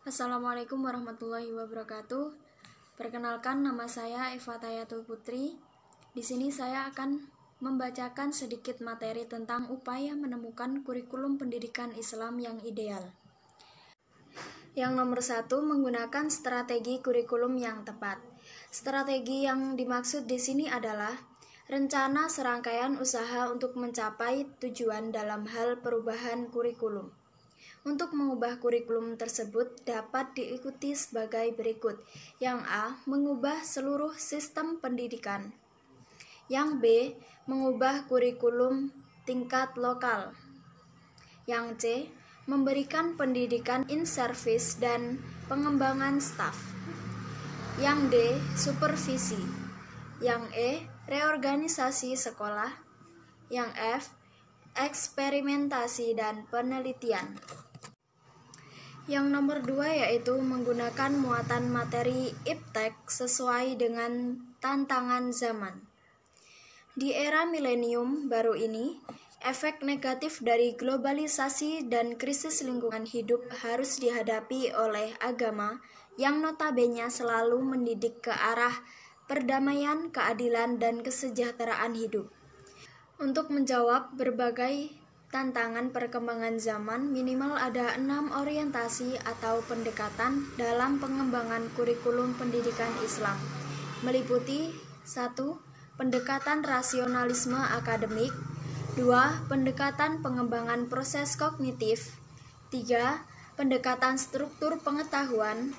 Assalamualaikum warahmatullahi wabarakatuh. Perkenalkan, nama saya Eva Tayatul Putri. Di sini saya akan membacakan sedikit materi tentang upaya menemukan kurikulum pendidikan Islam yang ideal. Yang nomor 1, menggunakan strategi kurikulum yang tepat. Strategi yang dimaksud di sini adalah rencana serangkaian usaha untuk mencapai tujuan dalam hal perubahan kurikulum. Untuk mengubah kurikulum tersebut dapat diikuti sebagai berikut. Yang A, mengubah seluruh sistem pendidikan. Yang B, mengubah kurikulum tingkat lokal. Yang C, memberikan pendidikan in service dan pengembangan staf. Yang D, supervisi. Yang E, reorganisasi sekolah. Yang F, eksperimentasi dan penelitian. Yang nomor 2 yaitu menggunakan muatan materi iptek sesuai dengan tantangan zaman. Di era milenium baru ini, efek negatif dari globalisasi dan krisis lingkungan hidup harus dihadapi oleh agama yang notabene selalu mendidik ke arah perdamaian, keadilan, dan kesejahteraan hidup. Untuk menjawab berbagai tantangan perkembangan zaman, minimal ada 6 orientasi atau pendekatan dalam pengembangan kurikulum pendidikan Islam, meliputi 1. Pendekatan rasionalisme akademik. 2. Pendekatan pengembangan proses kognitif. 3. Pendekatan struktur pengetahuan.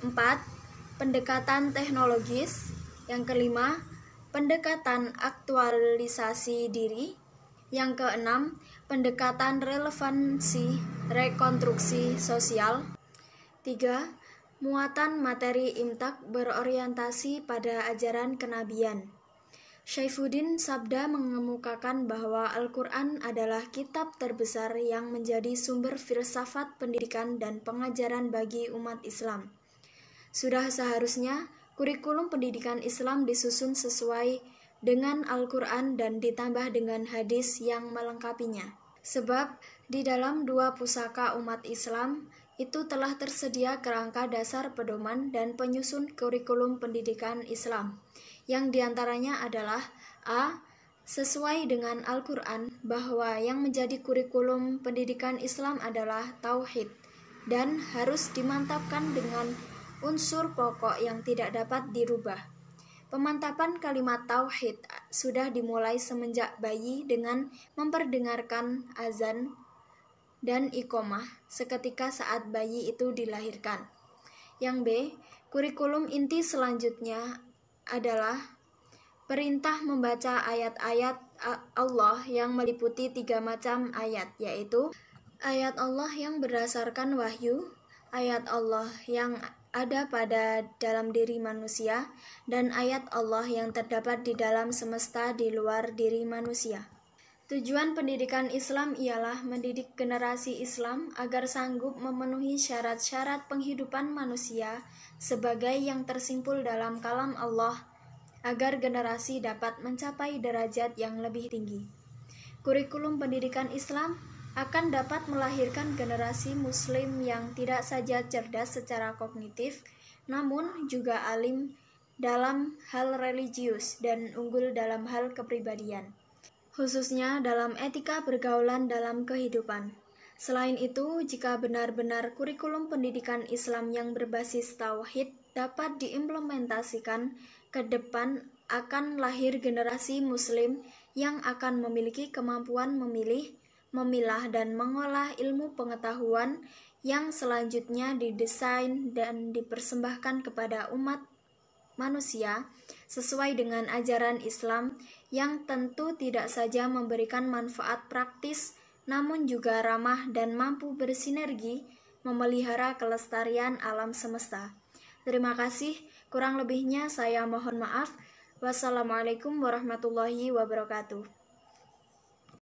4. Pendekatan teknologis. Yang kelima, pendekatan aktualisasi diri. Yang keenam, pendekatan relevansi rekonstruksi sosial. 3. Muatan materi imtak berorientasi pada ajaran kenabian. Syaifuddin Sabda mengemukakan bahwa Al-Quran adalah kitab terbesar yang menjadi sumber filsafat pendidikan dan pengajaran bagi umat Islam. Sudah seharusnya kurikulum pendidikan Islam disusun sesuai dengan Al-Quran dan ditambah dengan hadis yang melengkapinya. Sebab di dalam 2 pusaka umat Islam itu telah tersedia kerangka dasar pedoman dan penyusun kurikulum pendidikan Islam, yang diantaranya adalah A. Sesuai dengan Al-Quran bahwa yang menjadi kurikulum pendidikan Islam adalah tauhid dan harus dimantapkan dengan unsur pokok yang tidak dapat dirubah. Pemantapan kalimat tauhid sudah dimulai semenjak bayi dengan memperdengarkan azan dan iqomah seketika saat bayi itu dilahirkan. Yang B, kurikulum inti selanjutnya adalah perintah membaca ayat-ayat Allah yang meliputi 3 macam ayat, yaitu ayat Allah yang berdasarkan wahyu, ayat Allah yang ada pada dalam diri manusia, dan ayat Allah yang terdapat di dalam semesta di luar diri manusia. Tujuan pendidikan Islam ialah mendidik generasi Islam agar sanggup memenuhi syarat-syarat penghidupan manusia sebagai yang tersimpul dalam kalam Allah, agar generasi dapat mencapai derajat yang lebih tinggi. Kurikulum pendidikan Islam akan dapat melahirkan generasi muslim yang tidak saja cerdas secara kognitif, namun juga alim dalam hal religius dan unggul dalam hal kepribadian, khususnya dalam etika pergaulan dalam kehidupan. Selain itu, jika benar-benar kurikulum pendidikan Islam yang berbasis tauhid dapat diimplementasikan ke depan, akan lahir generasi muslim yang akan memiliki kemampuan memilih, memilah, dan mengolah ilmu pengetahuan yang selanjutnya didesain dan dipersembahkan kepada umat manusia sesuai dengan ajaran Islam yang tentu tidak saja memberikan manfaat praktis, namun juga ramah dan mampu bersinergi memelihara kelestarian alam semesta. Terima kasih, kurang lebihnya saya mohon maaf. Wassalamualaikum warahmatullahi wabarakatuh.